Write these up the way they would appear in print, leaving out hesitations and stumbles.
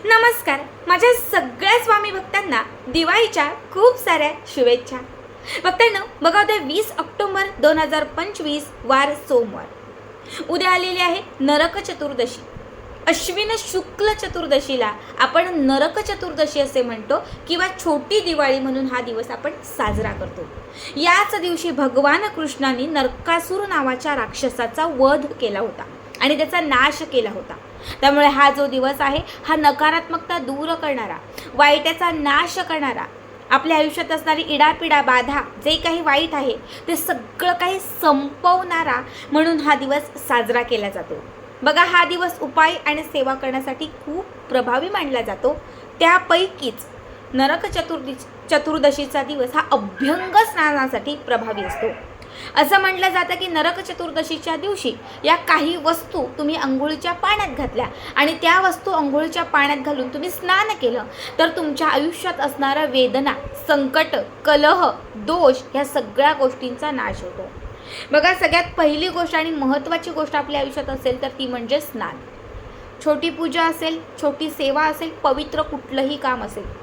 नमस्कार. माझ्या सगळ्या स्वामी भक्तांना दिवाळीच्या खूप साऱ्या शुभेच्छा. भक्तांनो, बघा उद्या 20 ऑक्टोबर 2025 वार सोमवार. उद्या आलेली आहे नरक चतुर्दशी. अश्विन शुक्ल चतुर्दशीला आपण नरक चतुर्दशी असे म्हणतो किंवा छोटी दिवाळी म्हणून हा दिवस आपण साजरा करतो. याच दिवशी भगवान कृष्णाने नरकासूर नावाच्या राक्षसाचा वध केला होता आणि त्याचा नाश केला होता. त्यामुळे हा जो दिवस आहे हा नकारात्मकता दूर करणारा, वाईटाचा नाश करणारा, आपल्या आयुष्यात असणारी इडापिडा बाधा जे काही वाईट आहे ते सगळं काही संपवणारा म्हणून हा दिवस साजरा केला जातो. बघा, हा दिवस उपाय आणि सेवा करण्यासाठी खूप प्रभावी मानला जातो. त्यापैकीच नरक चतुर्दशीचा दिवस हा अभ्यंग स्नानासाठी प्रभावी असतो. असं म्हटलं जातं की नरक चतुर्दशीच्या दिवशी या काही वस्तू तुम्ही अंघोळीच्या पाण्यात घातल्या आणि त्या वस्तू अंघोळीच्या पाण्यात घालून तुम्ही स्नान केलं तर तुमच्या आयुष्यात असणाऱ्या वेदना, संकट, कलह, दोष ह्या सगळ्या गोष्टींचा नाश होतो. बघा, सगळ्यात पहिली गोष्ट आणि महत्त्वाची गोष्ट आपल्या आयुष्यात असेल तर ती म्हणजे स्नान. छोटी पूजा असेल, छोटी सेवा असेल, पवित्र कुठलंही काम असेल,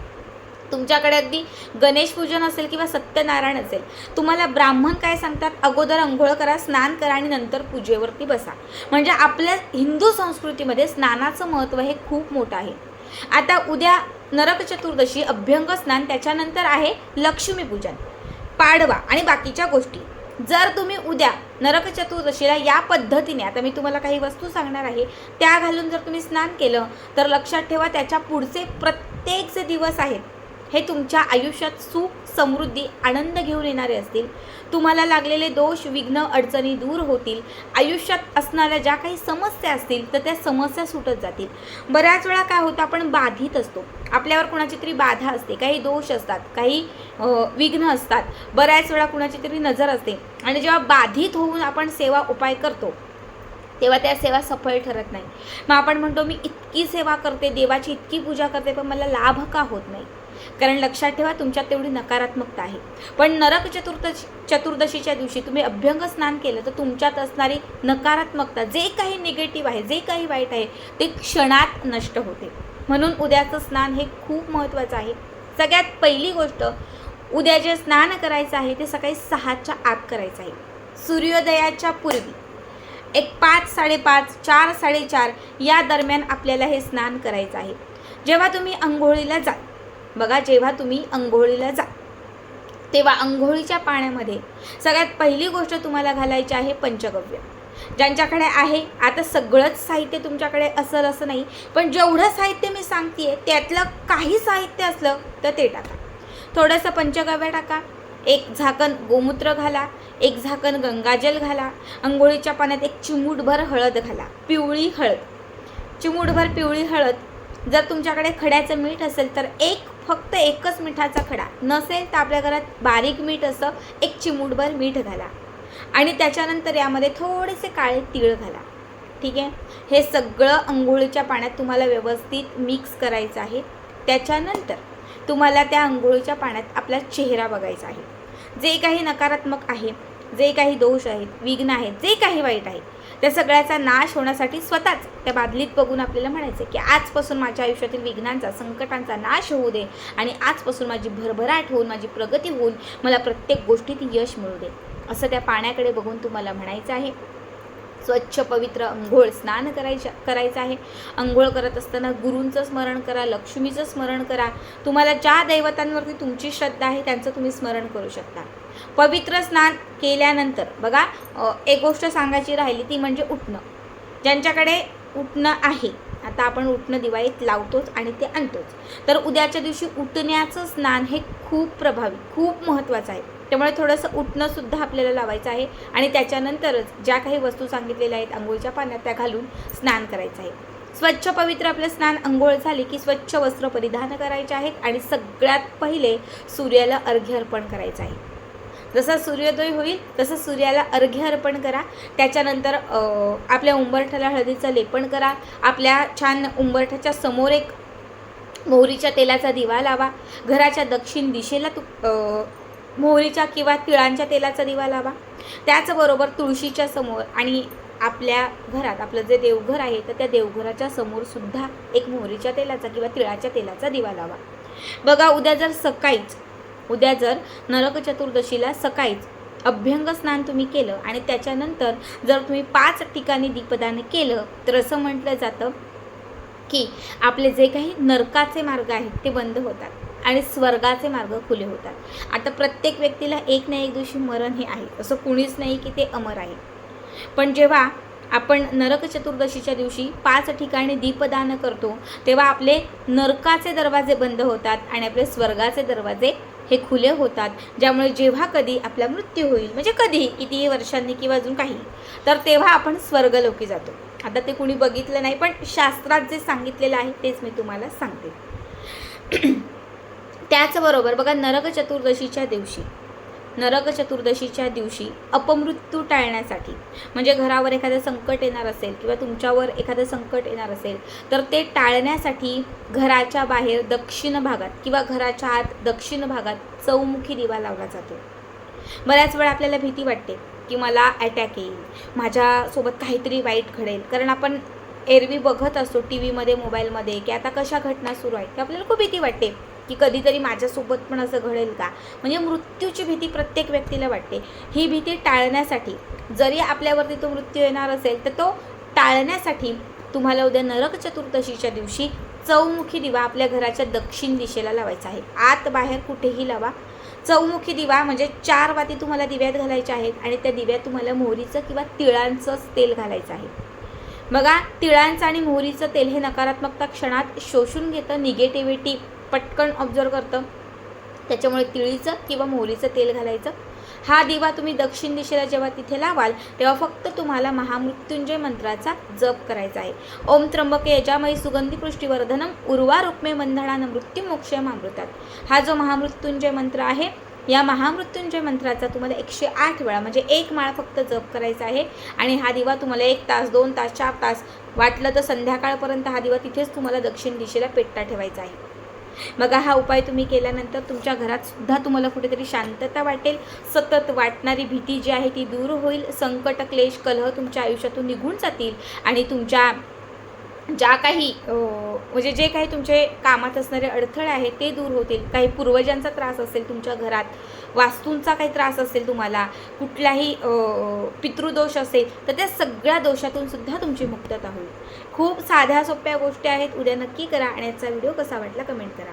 तुमच्याकडे अगदी गणेश पूजन असेल किंवा सत्यनारायण असेल, तुम्हाला ब्राह्मण काय सांगतात, अगोदर अंघोळ करा, स्नान करा आणि नंतर पूजेवरती बसा. म्हणजे आपल्या हिंदू संस्कृतीमध्ये स्नानाचं महत्त्व हे खूप मोठं आहे. आता उद्या नरक चतुर्दशी, अभ्यंग स्नान, त्याच्यानंतर आहे लक्ष्मीपूजन, पाडवा आणि बाकीच्या गोष्टी. जर तुम्ही उद्या नरक चतुर्दशीला या पद्धतीने, आता मी तुम्हाला काही वस्तू सांगणार आहे त्या घालून जर तुम्ही स्नान केलं तर लक्षात ठेवा, त्याच्या पुढचे प्रत्येक जे दिवस आहेत हे तुमच्या आयुष्यात सुख, समृद्धी, आनंद घेऊन येणारे असतील. तुम्हाला लागलेले दोष, विघ्न, अडचणी दूर होतील. आयुष्यात असणाऱ्या ज्या काही समस्या असतील तर त्या समस्या सुटत जातील. बऱ्याच वेळा काय होतं, आपण बाधित असतो, आपल्यावर कुणाची तरी बाधा असते, काही दोष असतात, काही विघ्न असतात, बऱ्याच वेळा कुणाची तरी नजर असते आणि जेव्हा बाधित होऊन आपण सेवा उपाय करतो तेव्हा त्या सेवा सफल ठरत नाही. मग आपण म्हणतो, मी इतकी सेवा करते, देवाची इतकी पूजा करते, पण मला लाभ का होत नाही? कारण लक्षात ठेवा, तुमच्यात तेवढी नकारात्मकता आहे. पण नरक चतुर्दशीच्या दिवशी तुम्ही अभ्यंग स्नान केलं तर तुमच्यात असणारी नकारात्मकता, जे काही निगेटिव्ह आहे, जे काही वाईट आहे, ते क्षणात नष्ट होते. म्हणून उद्याचं स्नान हे खूप महत्त्वाचं आहे. सगळ्यात पहिली गोष्ट, उद्या जे स्नान करायचं आहे ते सकाळी 6च्या आत करायचं आहे. सूर्योदयाच्या पूर्वी एक 5, 5:30, 4, 4:30 या दरम्यान आपल्याला हे स्नान करायचं आहे. जेव्हा तुम्ही अंघोळीला जा, बघा, जेव्हा तुम्ही अंघोळीला जा तेव्हा अंघोळीच्या पाण्यामध्ये सगळ्यात पहिली गोष्ट तुम्हाला घालायची आहे पंचगव्य. ज्यांच्याकडे आहे, आता सगळंच साहित्य तुमच्याकडे असेल असं नाही, पण जेवढं साहित्य मी सांगते त्यातलं काही साहित्य असलं तर ते टाका. थोडंसं पंचगव्य टाका, एक झाकण गोमूत्र घाला, एक झाकण गंगाजल घाला, अंघोळीच्या पाण्यात एक चिमूटभर हळद घाला, पिवळी हळद, चिमूटभर पिवळी हळद. जर तुमच्याकडे खड्याचं मीठ असेल तर फक्त एकच मिठाचा खडा, नसेल तर आपल्या घरात बारीक मीठ असं एक चिमूटभर मीठ घाला आणि त्याच्यानंतर यामध्ये थोडेसे काळे तीळ घाला. ठीक आहे, हे सगळं अंघोळीच्या पाण्यात तुम्हाला व्यवस्थित मिक्स करायचं आहे. त्याच्यानंतर तुम्हाला त्या अंघोळीच्या पाण्यात आपला चेहरा बघायचा आहे. जे काही नकारात्मक आहे, जे काही दोष आहेत, विघ्न आहेत, जे काही वाईट आहे, त्या सगळ्याचा नाश होण्यासाठी स्वतःच त्या बादलीत बघून आपल्याला म्हणायचं की आजपासून माझ्या आयुष्यातील विघ्नांचा, संकटांचा नाश होऊ दे आणि आजपासून माझी भरभराट होऊन, माझी प्रगती होऊन मला प्रत्येक गोष्टीत यश मिळू दे, असं त्या पाण्याकडे बघून तुम्हाला म्हणायचं आहे. स्वच्छ पवित्र अंघोळ स्नान करायचं आहे. अंघोळ करत असताना गुरूंचं स्मरण करा, लक्ष्मीचं स्मरण करा. तुम्हाला ज्या दैवतांवरती तुमची श्रद्धा आहे त्यांचं तुम्ही स्मरण करू शकता. पवित्र स्नान केल्यानंतर बघा, एक गोष्ट सांगायची राहिली ती म्हणजे उठणं. ज्यांच्याकडे उठणं आहे, आता आपण उठणं दिवाळीत लावतोच आणि ते आणतोच, तर उद्याच्या दिवशी उठण्याचं स्नान हे खूप प्रभावी, खूप महत्त्वाचं आहे. त्यामुळे थोडंसं उठणंसुद्धा आपल्याला लावायचं आहे आणि त्याच्यानंतरच ज्या काही वस्तू सांगितलेल्या आहेत अंघोळीच्या पाण्यात त्या घालून स्नान करायचं आहे. स्वच्छ पवित्र आपलं स्नान अंघोळ झाली की स्वच्छ वस्त्र परिधान करायचे आहेत आणि सगळ्यात पहिले सूर्याला अर्घ्य अर्पण करायचं आहे. जसा सूर्योदय होईल तसं सूर्याला अर्घ्य अर्पण करा. त्याच्यानंतर आपल्या उंबरठ्याला हळदीचं लेपन करा. आपल्या छान उंबरठ्याच्या समोर एक मोहरीच्या तेलाचा दिवा लावा. घराच्या दक्षिण दिशेला मोहरीच्या किंवा तिळांच्या तेलाचा दिवा लावा. त्याचबरोबर तुळशीच्या समोर आणि आपल्या घरात आपलं जे देवघर आहे तर त्या देवघराच्या समोर सुद्धा एक मोहरीच्या तेलाचा किंवा तिळाच्या तेलाचा दिवा लावा. बघा उद्या जर नरक चतुर्दशीला सकाळीच अभ्यंग स्नान तुम्ही केलं आणि त्याच्यानंतर जर तुम्ही 5 ठिकाणी दीपदान केलं तर असं म्हटलं जातं की आपले जे काही नरकाचे मार्ग आहेत ते बंद होतात आणि स्वर्गाचे मार्ग खुले होतात. आता प्रत्येक व्यक्तीला एक ना एक दिवशी मरण हे आहे, असं कुणीच नाही की ते अमर आहे. पण जेव्हा आपण नरक चतुर्दशीच्या दिवशी 5 ठिकाणी दीपदान करतो तेव्हा आपले नरकाचे दरवाजे बंद होतात आणि आपले स्वर्गाचे दरवाजे हे खुले होतात. ज्यामुळे जेव्हा कधी आपला मृत्यू होईल, म्हणजे कधी कितीही वर्षांनी किंवा अजून काही, तर तेव्हा आपण स्वर्गलोकी जातो. आता ते कुणी बघितलं नाही, पण शास्त्रात जे सांगितलेलं आहे तेच मी तुम्हाला सांगते. त्याचबरोबर बघा नरक चतुर्दशीच्या दिवशी अपमृत्यू टाळण्यासाठी, म्हणजे घरावर एखादं संकट येणार असेल किंवा तुमच्यावर एखादं संकट येणार असेल तर ते टाळण्यासाठी घराच्या बाहेर दक्षिण भागात किंवा घराच्या आत दक्षिण भागात चौमुखी दिवा लावला जातो. बऱ्याच वेळा आपल्याला भीती वाटते की मला अटॅक येईल, माझ्यासोबत काहीतरी वाईट घडेल, कारण आपण एरवी बघत असतो टी व्हीमध्ये मोबाईलमध्ये की आता कशा घटना सुरू आहेत, की आपल्याला खूप भीती वाटते की कधीतरी माझ्यासोबत पण असं घडेल का. म्हणजे मृत्यूची भीती प्रत्येक व्यक्तीला वाटते. ही भीती टाळण्यासाठी, जरी आपल्यावरती तो मृत्यू येणार असेल तर तो टाळण्यासाठी तुम्हाला उद्या नरक चतुर्दशीच्या दिवशी चौमुखी दिवा आपल्या घराच्या दक्षिण दिशेला लावायचा आहे. आत बाहेर कुठेही लावा. चौमुखी दिवा म्हणजे 4 वाती तुम्हाला दिव्यात घालायच्या आहेत आणि त्या दिव्यात तुम्हाला मोहरीचं किंवा तिळांचंच तेल घालायचं आहे. बघा तिळांचं आणि मोहरीचं तेल हे नकारात्मकता क्षणात शोषून घेतं, निगेटिव्हिटी पटकन ऑब्झर्व करतं. त्याच्यामुळे तिळीचं किंवा मोहरीचं तेल घालायचं. हा दिवा तुम्ही दक्षिण दिशेला जेव्हा तिथे लावाल तेव्हा फक्त तुम्हाला महामृत्युंजय मंत्राचा जप करायचा आहे. ओम त्र्यंबके यजामहे सुगंधी पुष्टिवर्धनम उर्वा रुक्मे बंधनानं मृत्युमोक्षयम् अमृतात. हा जो महामृत्युंजय मंत्र आहे, या महामृत्युंजय मंत्राचा तुम्हाला 108 वेळा म्हणजे 1 माळ फक्त जप करायचा आहे. आणि हा दिवा तुम्हाला 1 तास 2 तास 4 तास वाटलं तर संध्याकाळपर्यंत हा दिवा तिथेच तुम्हाला दक्षिण दिशेला पेटता ठेवायचा आहे. बघा हा उपाय तुम्ही केल्यानंतर तुमच्या घरात सुद्धा तुम्हाला कुठेतरी शांतता वाटेल. सतत वाटणारी भीती जी आहे ती दूर होईल. संकट क्लेश कलह तुमच्या आयुष्यातून निघून जातील आणि तुमच्या ज्या काही म्हणजे जे काही तुमचे कामात असणारे अडथळे आहेत ते दूर होतील. काही पूर्वजांचा त्रास असेल तुमच्या घरात, वास्तूंचा काही त्रास असेल, तुम्हाला कुठलाही पितृदोष असेल तर त्या सगळ्या दोषातून सुद्धा तुमची मुक्तता होईल. खूप साध्या सोप्या गोष्टी आहेत. उद्या नक्की करा आणि याचा व्हिडिओ कसा वाटला कमेंट करा.